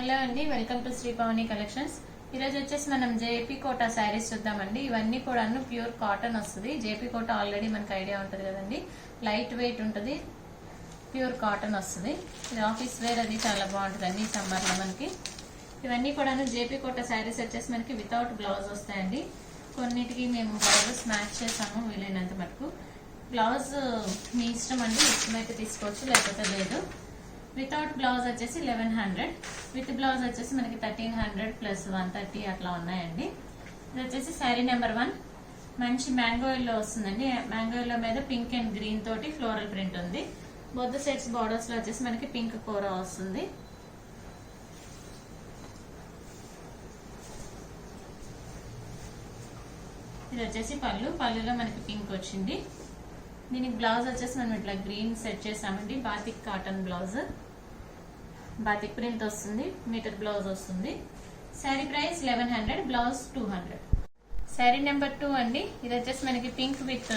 Hello అండి, welcome to Shri పవని collections. ఈరోజు వచ్చేసి మనం జేపీ కోటా శారీస్ చూద్దామండి. ఇవన్నీ కూడా ప్యూర్ కాటన్ వస్తుంది. జేపీ కోటా ఆల్రెడీ మనకు ఐడియా ఉంటుంది కదండి. లైట్ వెయిట్ ఉంటుంది, ప్యూర్ కాటన్ వస్తుంది. ఇది ఆఫీస్ వేర్ అది చాలా బాగుంటుందండి ఈ సమ్మర్లో మనకి. ఇవన్నీ కూడా జేపీ కోటా శారీస్ వచ్చేసి మనకి వితౌట్ బ్లౌజ్ వస్తాయండి. కొన్నిటికి మేము బ్లౌజెస్ మ్యాచ్ చేసాము వీలైనంత మటుకు. బ్లౌజ్ మీ ఇష్టం అండి, ఇష్టమైతే తీసుకోవచ్చు లేకపోతే లేదు. వితౌట్ బ్లౌజ్ వచ్చేసి 1100, విత్ బ్లౌజ్ వచ్చేసి మనకి 1300 ప్లస్ 130 అట్లా ఉన్నాయండి. ఇది వచ్చేసి శారీ నెంబర్ 1. మంచి మ్యాంగో ఎల్లో వస్తుందండి. మ్యాంగో ఎల్లో మీద పింక్ అండ్ గ్రీన్ తోటి ఫ్లోరల్ ప్రింట్ ఉంది. బొద్దు సెట్స్ బార్డర్స్ లో వచ్చేసి మనకి పింక్ కూర వస్తుంది. ఇది వచ్చేసి పళ్ళులో మనకి పింక్ వచ్చింది. దీనికి బ్లౌజ్ వచ్చేసి మనం ఇట్లా గ్రీన్ సెట్ చేసామండి. Batik cotton blouse, batik print వస్తుంది, మీటర్ బ్లౌజ్ వస్తుంది. Sari price 1100, blouse 200. Sari number 2 అండి. ఇది వచ్చేసి మనకి పింక్ విత్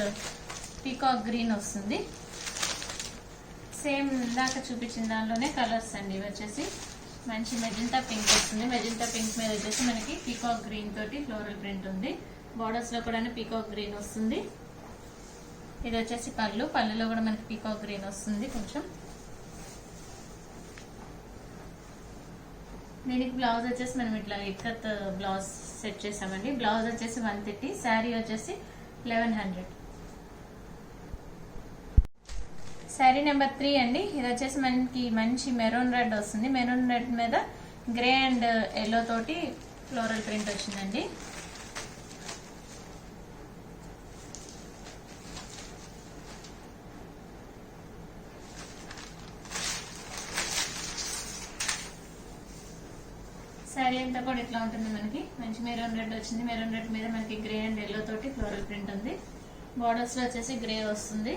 పీకాక్ గ్రీన్ వస్తుంది. సేమ్ ఇందాక చూపించిన దానిలోనే కలర్స్ అండి. ఇవి వచ్చేసి మంచి మెజెంటా పింక్ వస్తుంది. మెజెంటా పింక్ మీద వచ్చేసి మనకి పీకాక్ గ్రీన్ తోటి ఫ్లోరల్ ప్రింట్ ఉంది. బార్డర్స్ లో కూడా పీకాక్ గ్రీన్ వస్తుంది. ఇది వచ్చేసి పళ్ళులో కూడా మనకి పీకాక్ గ్రీన్ వస్తుంది కొంచెం. దీనికి బ్లౌజ్ వచ్చేసి మనం ఇట్లా ఇక్కత్ బ్లౌజ్ సెట్ చేసామండి. బ్లౌజ్ వచ్చేసి 130, శారీ వచ్చేసి 1100. శారీ నెంబర్ 3 అండి. ఇది వచ్చేసి మనకి మంచి మెరూన్ రెడ్ వస్తుంది. మెరూన్ రెడ్ మీద గ్రే అండ్ ఎల్లో తోటి ఫ్లోరల్ ప్రింట్ వచ్చిందండి. శారీ అంతా కూడా ఇట్లా ఉంటుంది. మనకి మంచి మెరూన్ రెడ్ వచ్చింది. మెరూన్ రెడ్ మీద మనకి గ్రే అండ్ ఎల్లో తోటి ఫ్లోరల్ ప్రింట్ ఉంది. బార్డర్స్ లో వచ్చేసి గ్రే వస్తుంది.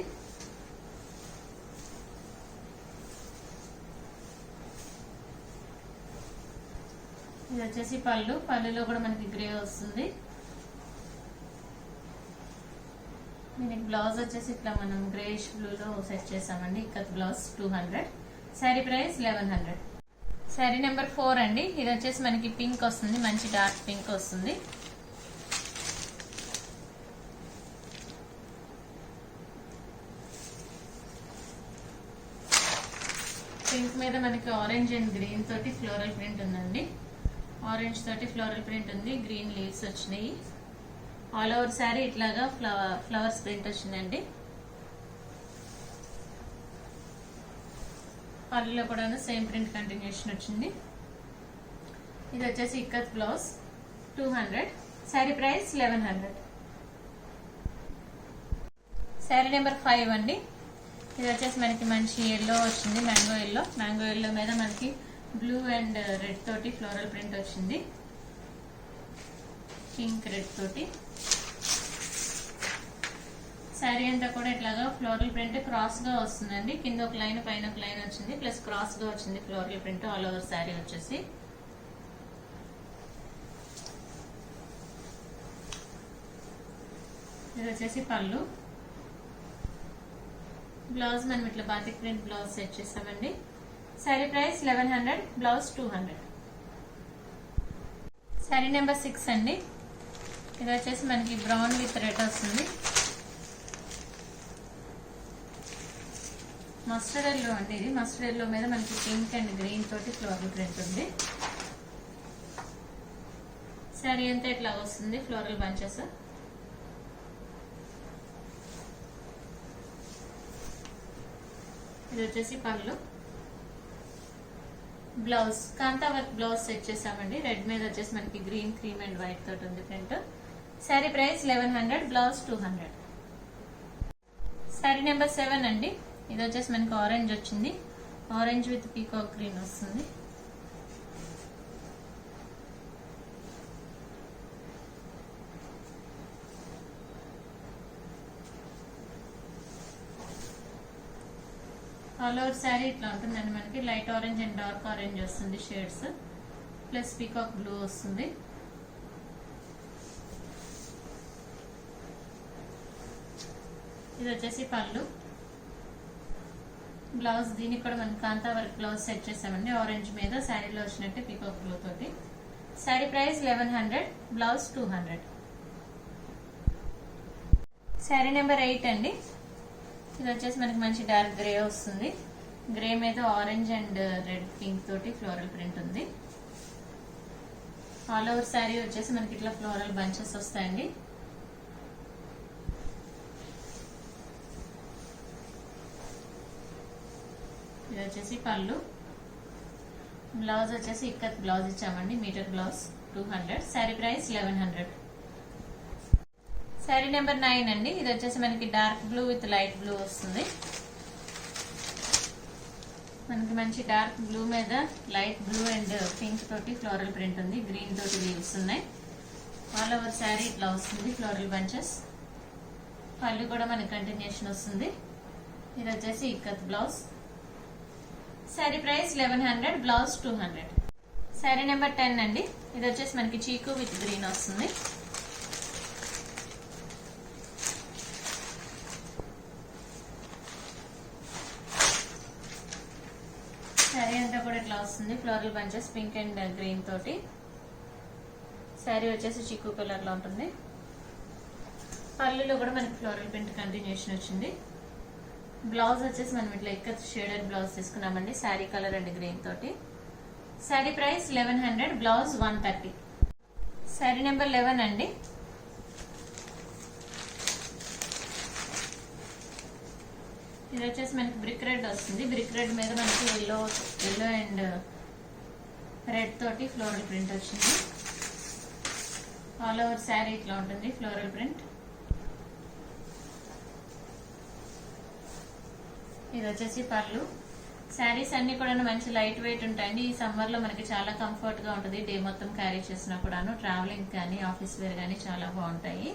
ఇది వచ్చేసి పళ్ళులో కూడా మనకి గ్రే వస్తుంది. దీనికి బ్లౌజ్ వచ్చేసి ఇట్లా మనం గ్రేష్ బ్లూలో సెట్ చేసామండి. Ikat blouse 200, sari price 1100. Sari number 4 అండి. ఇది వచ్చేసి మనకి పింక్ వస్తుంది, మంచి డార్క్ పింక్ వస్తుంది. పింక్ మీద మనకి ఆరెంజ్ అండ్ గ్రీన్ తోటి ఫ్లోరల్ ప్రింట్ ఉందండి. ఆరెంజ్ తోటి ఫ్లోరల్ ప్రింట్ ఉంది, గ్రీన్ లీవ్స్ వచ్చినాయి. ఆల్ ఓవర్ శారీ ఇట్లాగా ఫ్లవర్స్ ప్రింట్ వచ్చిందండి. పళ్ళులో కూడా సేమ్ ప్రింట్ కంటిన్యూషన్ వచ్చింది. ఇది వచ్చేసి ikat blouse 200, sari price 1100. Sari number 5 అండి. ఇది వచ్చేసి మనకి మంచి ఎల్లో వచ్చింది, మ్యాంగో ఎల్లో. మ్యాంగో ఎల్లో మీద మనకి బ్లూ అండ్ రెడ్ తోటి ఫ్లోరల్ ప్రింట్ వచ్చింది. పింక్ రెడ్ తోటి శారీ అంతా కూడా ఇట్లాగా ఫ్లోరల్ ప్రింట్ క్రాస్ గా వస్తుందండి. కింద ఒక లైన్ పైన ఒక లైన్ వచ్చింది, ప్లస్ క్రాస్ గా వచ్చింది floral print all over sari వచ్చేసి. ఇది వచ్చేసి పళ్ళు. బ్లౌజ్ మనం ఇట్లా బాతిక్ ప్రింట్ బ్లౌజ్ సెట్ చేసామండి. Sari price 1100, blouse 200. Sari number 6 అండి. ఇది వచ్చేసి మనకి బ్రౌన్ విత్ రెడ్ వస్తుంది. మస్టర్డ్ ఎల్లో అండి. ఇది మస్టర్డ్ ఎల్లో మీద మనకి పింక్ అండ్ గ్రీన్ తోటి ఫ్లోరల్ ప్రింట్ ఉంది. శారీ అంతా ఇట్లా వస్తుంది, ఫ్లోరల్ బంచెస్. ఇది వచ్చేసి పళ్ళు. బ్లౌజ్ కాంతా వర్క్ బ్లౌజ్ సెట్ చేసామండి. రెడ్ మీద వచ్చేసి మనకి గ్రీన్, క్రీమ్ అండ్ వైట్ తోటి ఉంది print. Sari price 1100, blouse 200. Sari number 7 అండి. ఇది వచ్చేసి మనకి ఆరెంజ్ వచ్చింది. ఆరెంజ్ విత్ పీకాక్ గ్రీన్ వస్తుంది. ఆల్ ఓవర్ శారీ ఇట్లా ఉంటుందండి. మనకి light orange and dark orange వస్తుంది షేడ్స్, ప్లస్ పీకాక్ బ్లూ వస్తుంది. ఇది వచ్చేసి పళ్ళు. బ్లౌజ్ దీనికి కూడా మనం కాంతా వర్క్ బ్లౌజ్ సెట్ చేసామండి. ఆరెంజ్ మీద శారీలో వచ్చినట్టు పీకాక్ బ్లూ తోటి. Sari price 1100, blouse 200. Sari number 8 అండి. ఇది వచ్చేసి మనకి మంచి డార్క్ గ్రే వస్తుంది. గ్రే మీద ఆరెంజ్ అండ్ రెడ్ పింక్ తోటి ఫ్లోరల్ ప్రింట్ ఉంది. ఆల్ ఓవర్ శారీ వచ్చేసి మనకి ఇట్లా ఫ్లోరల్ బంచెస్ వస్తాయండి. ఇది వచ్చేసి పళ్ళు. బ్లౌజ్ వచ్చేసి ఇక్కత్ బ్లౌజ్ ఇచ్చామండి, meter blouse 200. Sari price 1100. Sari number 9 అండి. ఇది వచ్చేసి మనకి dark blue with light blue వస్తుంది. మనకి మంచి డార్క్ బ్లూ మీద లైట్ బ్లూ అండ్ పింక్ తోటి ఫ్లోరల్ ప్రింట్ ఉంది. గ్రీన్ తోటి లీవ్స్ ఉన్నాయి. ఆల్ ఓవర్ శారీ ఇట్లా వస్తుంది, ఫ్లోరల్ బంచెస్. పళ్ళు కూడా మనకి కంటిన్యూషన్ వస్తుంది. ఇది వచ్చేసి ikat blouse. Sari price 1100, blouse 200. Sari number 10 అండి. ఇది వచ్చేసి మనకి చీకు విత్ గ్రీన్ వస్తుంది. శారీ అంతా కూడా ఇట్లా వస్తుంది, floral bunches pink and green తోటి. శారీ వచ్చేసి చిక్కు కలర్ లో ఉంటుంది. పళ్ళులో కూడా మనకి ఫ్లోరల్ ప్రింట్ కంటిన్యూషన్ వచ్చింది. బ్లౌజ్ వచ్చేసి మనం ఇట్లా ఇక్కత్ షేడెడ్ బ్లౌజ్ తీసుకున్నామండి, శారీ కలర్ అండ్ గ్రీన్ తోటి. Sari price 1100, blouse 130. Sari number 11 అండి. ఇది వచ్చేసి మనకి బ్రిక్ రెడ్ వస్తుంది. బ్రిక్ రెడ్ మీద మనకి ఎల్లో అండ్ రెడ్ తోటి ఫ్లోరల్ ప్రింట్ వచ్చింది. ఆల్ ఓవర్ శారీ ఇట్లా ఉంటుంది, ఫ్లోరల్ ప్రింట్. ఇది వచ్చేసి పళ్ళు. శారీస్ అన్ని కూడా మంచి లైట్ వెయిట్ ఉంటాయండి. ఈ సమ్మర్ లో మనకి చాలా కంఫర్ట్ గా ఉంటుంది. డే మొత్తం క్యారీ చేసినా కూడాను, ట్రావెలింగ్ కానీ ఆఫీస్ వేర్ కానీ చాలా బాగుంటాయి.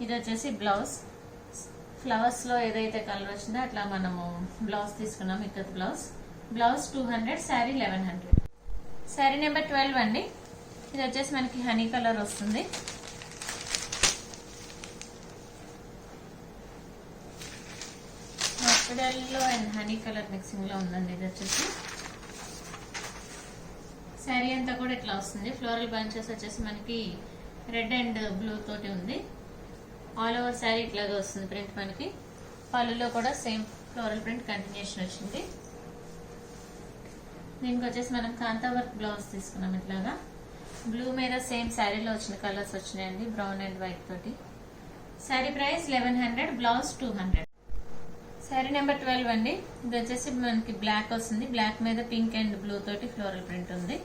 ఇది వచ్చేసి బ్లౌజ్. ఫ్లవర్స్ లో ఏదైతే కలర్ వచ్చిందో అట్లా మనము బ్లౌజ్ తీసుకున్నాం, ikat blouse. Blouse 200, sari 1100. Sari number 12 అండి. ఇది వచ్చేసి మనకి హనీ కలర్ వస్తుంది. హాస్పిటల్లో అండ్ హనీ కలర్ మిక్సింగ్ లో ఉందండి. ఇది వచ్చేసి శారీ అంతా కూడా ఇట్లా వస్తుంది. ఫ్లోరల్ బంచెస్ వచ్చేసి మనకి రెడ్ అండ్ బ్లూ తోటి ఉంది. ఆల్ ఓవర్ శారీ ఇట్లాగా వస్తుంది ప్రింట్ మనకి. పళ్ళులో కూడా సేమ్ ఫ్లోరల్ ప్రింట్ కంటిన్యూషన్ వచ్చింది. దీనికి వచ్చేసి మనం కాంతా వర్క్ బ్లౌజ్ తీసుకున్నాం. ఇట్లాగా బ్లూ మీద సేమ్ శారీలో వచ్చిన కలర్స్ వచ్చినాయండి, బ్రౌన్ అండ్ వైట్ తోటి. Sari price 1100, blouse 200. Sari number 12 అండి. ఇది వచ్చేసి మనకి బ్లాక్ వస్తుంది. బ్లాక్ మీద పింక్ అండ్ బ్లూ తోటి ఫ్లోరల్ ప్రింట్ ఉంది.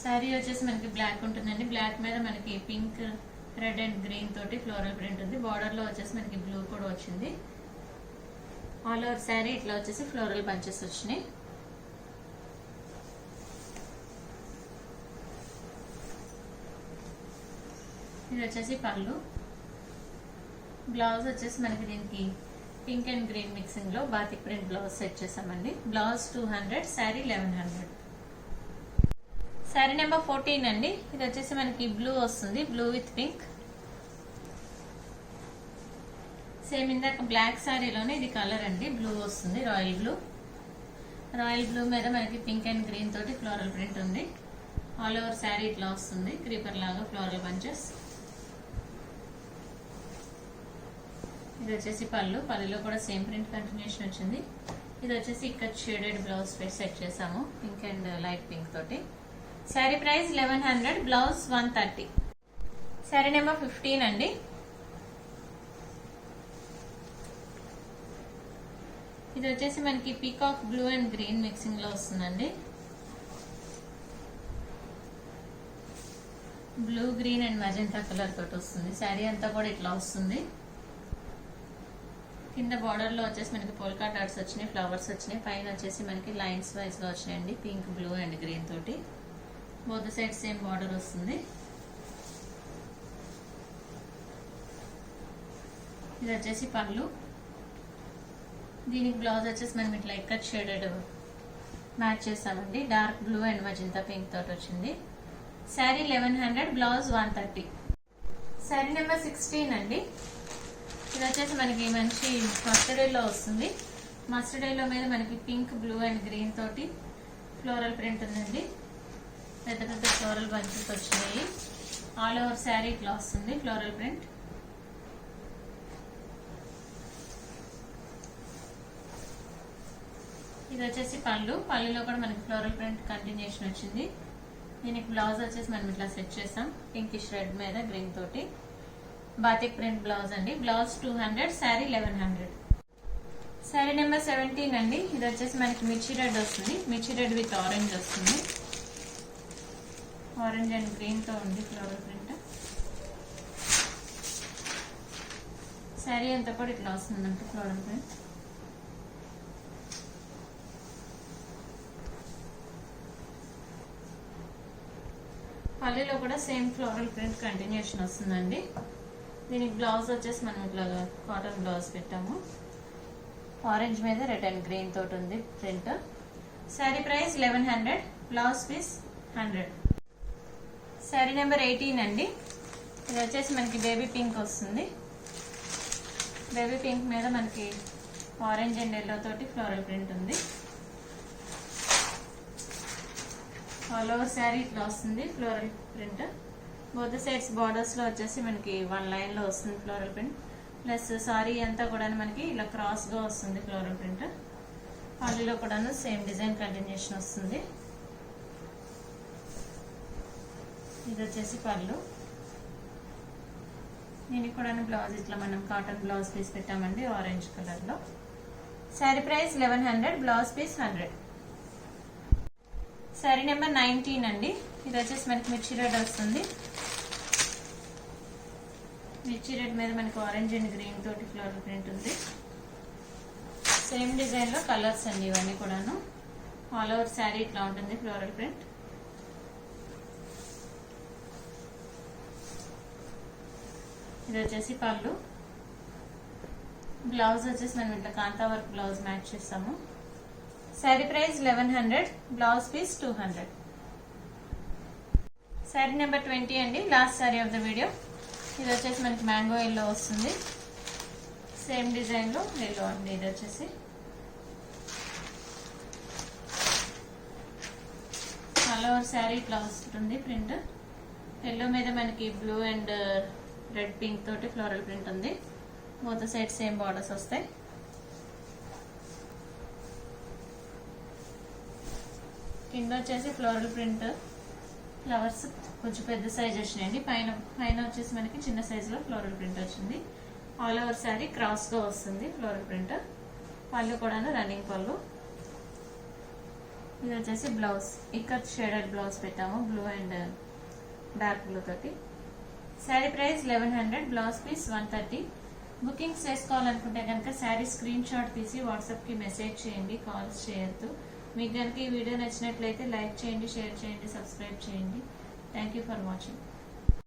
శారీ వచ్చేసి మనకి బ్లాక్ ఉంటుందండి. బ్లాక్ మీద మనకి పింక్, రెడ్ అండ్ గ్రీన్ తోటి ఫ్లోరల్ ప్రింట్ ఉంది. బార్డర్ లో వచ్చేసి మనకి బ్లూ కూడా వచ్చింది. ఆల్ ఓవర్ శారీ ఇట్లా వచ్చేసి ఫ్లోరల్ బంచెస్ వచ్చినాయి. ఇది వచ్చేసి పళ్ళు. బ్లౌజ్ వచ్చేసి మనకి దీనికి పింక్ అండ్ గ్రీన్ మిక్సింగ్ లో బాతిక్ ప్రింట్ బ్లౌజ్ సెట్ చేసామండి. బ్లౌజ్ 200, శారీ 1100. శారీ నెంబర్ 14 అండి. ఇది వచ్చేసి మనకి బ్లూ వస్తుంది, బ్లూ విత్ పింక్. సేమ్ ఇందాక బ్లాక్ శారీలోనే ఇది కలర్ అండి, బ్లూ వస్తుంది, రాయల్ బ్లూ. రాయల్ బ్లూ మీద మనకి పింక్ అండ్ గ్రీన్ తోటి ఫ్లోరల్ ప్రింట్ ఉంది. ఆల్ ఓవర్ శారీ ఇట్లా వస్తుంది, క్రీపర్ లాగా ఫ్లోరల్ బంచెస్. ఇది వచ్చేసి పళ్ళు. పళ్ళులో కూడా సేమ్ ప్రింట్ కంటిన్యూషన్ వచ్చింది. ఇది వచ్చేసి ఇక్కడ షేడెడ్ బ్లౌజ్ సెట్ చేసాము, పింక్ అండ్ లైట్ పింక్ తోటి. Sari price 1100, blouse 130. Sari number 15 అండి. ఇది వచ్చేసి మనకి peacock blue and green mixing లో వస్తుందండి. Blue, green and magenta colour తోటి వస్తుంది. శారీ అంతా కూడా ఇట్లా వస్తుంది. కింద బార్డర్ లో వచ్చేసి మనకి పోల్కా డాట్స్ వచ్చినాయి, ఫ్లవర్స్ వచ్చినాయి. పైన వచ్చేసి మనకి లైన్స్ వైజ్ గా వచ్చినాయండి, పింక్, బ్లూ అండ్ గ్రీన్ తోటి. బోత్ సైడ్ సేమ్ బార్డర్ వస్తుంది. ఇది వచ్చేసి పళ్ళు. దీనికి బ్లౌజ్ వచ్చేసి మనం ఇట్లా ఇక్కత్ షేడెడ్ మ్యాచ్ చేస్తామండి, dark blue and magenta pink తోటి వచ్చింది. శారీ 1100, బ్లౌజ్ 130. శారీ నెంబర్ 16 అండి. ఇది వచ్చేసి మనకి మంచి మస్టర్డ్ ఎల్లో వస్తుంది. మస్టర్డ్ ఎల్లో మీద మనకి పింక్, బ్లూ అండ్ గ్రీన్ తోటి ఫ్లోరల్ ప్రింట్ ఉందండి. పెద్ద పెద్ద ఫ్లోరల్ బంచెస్ వచ్చినాయి. ఆల్ ఓవర్ శారీ ఇట్లా వస్తుంది ఫ్లోరల్ ప్రింట్. ఇది వచ్చేసి పళ్ళులో కూడా మనకి ఫ్లోరల్ ప్రింట్ కంటిన్యూషన్ వచ్చింది. దీనికి బ్లౌజ్ వచ్చేసి మనం ఇట్లా సెట్ చేసాం పింకిష్ రెడ్ మీద గ్రీన్ తోటి. బాతిక్ ప్రింట్ బ్లౌజ్ అండి. బ్లౌజ్ 200, శారీ 1100. శారీ నెంబర్ 17 అండి. ఇది వచ్చేసి మనకి మిర్చి రెడ్ వస్తుంది. మిర్చి రెడ్ విత్ ఆరెంజ్ వస్తుంది. ఆరెంజ్ అండ్ గ్రీన్ తో ఉంది ఫ్లోరల్ ప్రింట్. శారీ అంతా కూడా ఇట్లా వస్తుంది మనకి ఫ్లోరల్ ప్రింట్. పల్లీలో కూడా సేమ్ ఫ్లోరల్ ప్రింట్ కంటిన్యూషన్ వస్తుందండి. దీనికి బ్లౌజ్ వచ్చేసి మనం ఇట్లా కాటన్ బ్లౌజ్ పెట్టాము. ఆరెంజ్ మీద రెడ్ అండ్ గ్రీన్ తోటి ఉంది print. Sari price 1100, blouse piece 100. Sari number 18 అండి. ఇది వచ్చేసి మనకి బేబీ పింక్ వస్తుంది. బేబీ పింక్ మీద మనకి ఆరెంజ్ అండ్ ఎల్లో తోటి ఫ్లోరల్ ప్రింట్ ఉంది. ఆల్ ఓవర్ శారీ ఇట్లా వస్తుంది floral print. Both sides borders లో వచ్చేసి మనకి 1 లైన్ లో వస్తుంది ఫ్లోరల్ ప్రింట్. ప్లస్ సారీ అంతా కూడా మనకి ఇలా క్రాస్ గా వస్తుంది ఫ్లోరల్ ప్రింట్. పళ్ళులో కూడా సేమ్ డిజైన్ కంటిన్యూషన్ వస్తుంది. ఇది వచ్చేసి పళ్ళు. దీనికి కూడా బ్లౌజ్ ఇట్లా మనం కాటన్ బ్లౌజ్ పీస్ పెట్టామండి ఆరెంజ్ కలర్ లో. Sari price 1100, blouse piece 100. Sari number 19 అండి. ఇది వచ్చేసి మనకి మిర్చి రెడ్ వస్తుంది. మిర్చి రెడ్ మీద మనకి ఆరెంజ్ అండ్ గ్రీన్ తోటి ఫ్లోరల్ ప్రింట్ ఉంది. సేమ్ డిజైన్ లో కలర్స్ అండి ఇవన్నీ కూడాను. ఆల్ ఓవర్ శారీ ఇట్లా ఉంటుంది ఫ్లోరల్ ప్రింట్. ఇది వచ్చేసి పళ్ళు. బ్లౌజ్ వచ్చేసి మనం ఇట్లా కాంతా వర్క్ బ్లౌజ్ మ్యాచ్ చేస్తాము. Sari price 1100, blouse piece 200. Sari number 20 అండి. Last sari of the video. ఇది వచ్చేసి మనకి మ్యాంగో ఎల్లో వస్తుంది. సేమ్ డిజైన్ లో ఎల్లో అండి. ఇది వచ్చేసి ఆల్ ఓవర్ శారీ ఇట్లా వస్తుంది ప్రింట్. ఎల్లో మీద మనకి బ్లూ అండ్ రెడ్ పింక్ తోటి ఫ్లోరల్ ప్రింట్ ఉంది. బోత్ సైడ్ సేమ్ బార్డర్స్ వస్తాయి. కింద వచ్చేసి ఫ్లోరల్ ప్రింట్ ఫ్లవర్స్ కొంచెం పెద్ద సైజ్ వచ్చినాయండి. పైన వచ్చేసి మనకి చిన్న సైజ్ లో ఫ్లోరల్ ప్రింట్ వచ్చింది. ఆల్ ఓవర్ శారీ క్రాస్ గా వస్తుంది ఫ్లోరల్ ప్రింట్. పళ్ళు కూడా రన్నింగ్ పళ్ళు. ఇది వచ్చేసి బ్లౌజ్ ఇక్కడ షేడెడ్ బ్లౌజ్ పెట్టాము బ్లూ అండ్ డార్క్ బ్లూ తోటి. Sari price 1100, blouse piece 130. Bookings చేసుకోవాలనుకుంటే కనుక శారీ స్క్రీన్ షాట్ తీసి వాట్సాప్ కి మెసేజ్ చేయండి, కాల్స్ చేయొద్దు. మీకు కనుక ఈ వీడియో నచ్చినట్లయితే లైక్ చేయండి, షేర్ చేయండి, సబ్స్క్రైబ్ చేయండి. Thank you for watching.